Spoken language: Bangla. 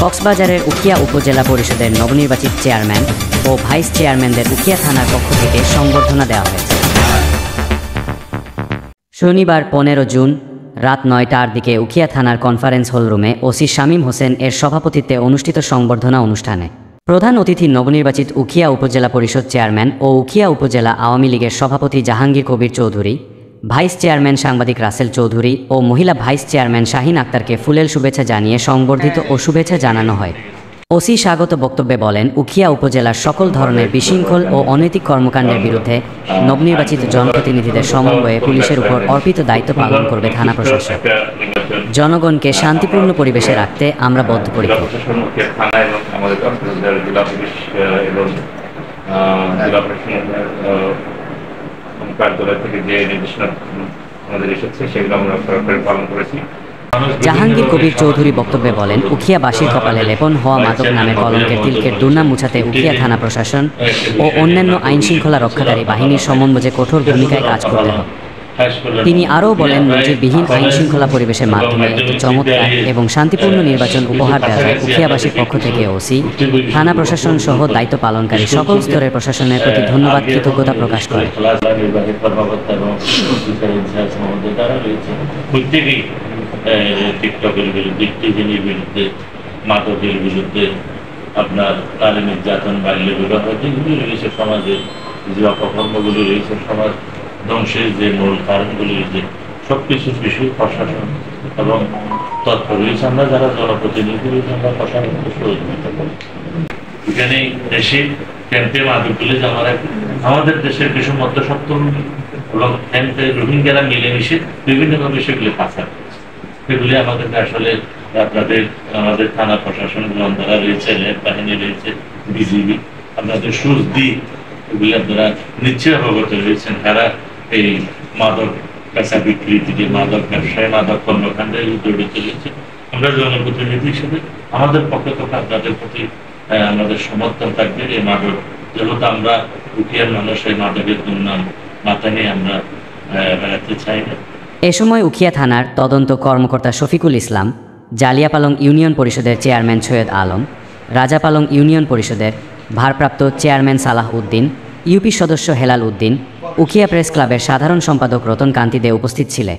কক্সবাজারের উখিয়া উপজেলা পরিষদের নবনির্বাচিত চেয়ারম্যান ও ভাইস চেয়ারম্যানদের উখিয়া থানার পক্ষ থেকে সংবর্ধনা দেওয়া হয়েছে। শনিবার 15 জুন রাত 9টার দিকে উখিয়া থানার কনফারেন্স হল রুমে ওসি শামীম হোসেন এর সভাপতিত্বে অনুষ্ঠিত সংবর্ধনা অনুষ্ঠানে প্রধান অতিথি নবনির্বাচিত উখিয়া উপজেলা পরিষদ চেয়ারম্যান ও উখিয়া উপজেলা আওয়ামী লীগের সভাপতি জাহাঙ্গীর কবির চৌধুরী, ভাইস চেয়ারম্যান সাংবাদিক রাসেল চৌধুরী ও মহিলা ভাইস চেয়ারম্যান শাহিন আক্তারকে ফুলেল শুভেচ্ছা জানিয়ে সংবর্ধিত ও শুভেচ্ছা জানানো হয়। ওসি স্বাগত বক্তব্যে বলেন, উখিয়া উপজেলার সকল ধরনের বিশৃঙ্খল ও অনৈতিক কর্মকাণ্ডের বিরুদ্ধে নবনির্বাচিত জনপ্রতিনিধিদের সমন্বয়ে পুলিশের উপর অর্পিত দায়িত্ব পালন করবে থানা প্রশাসন। জনগণকে শান্তিপূর্ণ পরিবেশে রাখতে আমরা বদ্ধপরিকর। জাহাঙ্গীর কবির চৌধুরী বক্তব্যে বলেন, উখিয়াবাসীর কপালে লেপন হওয়া মাদক নামের কলঙ্কের তিলকের দুর্নাম মুছাতে উখিয়া থানা প্রশাসন ও অন্যান্য আইনশৃঙ্খলা রক্ষাকারী বাহিনীর সমন্বয়ে কঠোর ভূমিকায় কাজ করতে হবে। তিনি আরও বলেন, নজিরবিহীন আইনশৃঙ্খলা পরিবেশের মাধ্যমে একটি চমৎকার এবং শান্তিপূর্ণ নির্বাচন উপহার দেওয়া হয়। উখিয়াবাসীর পক্ষ থেকে ওসি, থানা প্রশাসন সহ দায়িত্ব পালনকারী সকল স্তরের প্রশাসনের প্রতি ধন্যবাদ, কৃতজ্ঞতা প্রকাশ করে। টিকটকের বিরুদ্ধে, টিভির বিরুদ্ধে, মাদকের বিরুদ্ধে, আপনার নারী নির্যাতন, বাল্য বিবাহ, যেগুলি রয়েছে সমাজের যে অপকর্মগুলি রয়েছে, সমাজ ধ্বংসের যে মূল কারণগুলি রয়েছে, সবকিছুর বিষয়ে প্রশাসন এবং তৎপর রয়েছে। আমরা যারা জনপ্রতিনিধি রয়েছে, আমরা প্রশাসনকে সহযোগিতা করি। এখানে দেশে ক্যাম্পে মাদকগুলি আমাদের দেশের কিছু মধ্যসত্ত্ব এবং ক্যাম্পে রোহিঙ্গারা মিলেমিশে বিভিন্নভাবে সেগুলি পাচার, সেগুলি আমাদেরকে আসলে আমাদের থানা প্রশাসন, গোয়েন্দারা রয়েছে, ল্যাব বাহিনী রয়েছে, বিজিবি, আপনাদের সুজ দি এগুলি আপনারা নিশ্চয় অবগত রয়েছেন। তারা এই মাদক পেশা বিক্রি থেকে মাদক ব্যবসায়, মাদক কর্মকাণ্ডে জড়িত রয়েছে। আমরা জনপ্রতিনিধি হিসেবে আমাদের পক্ষ থেকে আপনাদের প্রতি আমাদের সমর্থন থাকবে। এই মাদক যেহেতু আমরা উখিয়ার মানুষ, এই মাদকের দুর্নাম মাথা নিয়ে আমরা বেড়াতে চাই না। এ সময় উখিয়া থানার তদন্ত কর্মকর্তা শফিকুল ইসলাম, জালিয়াপালং ইউনিয়ন পরিষদের চেয়ারম্যান সৈয়দ আলম, রাজাপালং ইউনিয়ন পরিষদের ভারপ্রাপ্ত চেয়ারম্যান সালাহ উদ্দিন, ইউপি সদস্য হেলাল উদ্দিন, উখিয়া প্রেস ক্লাবের সাধারণ সম্পাদক রতন কান্তি দে উপস্থিত ছিলেন।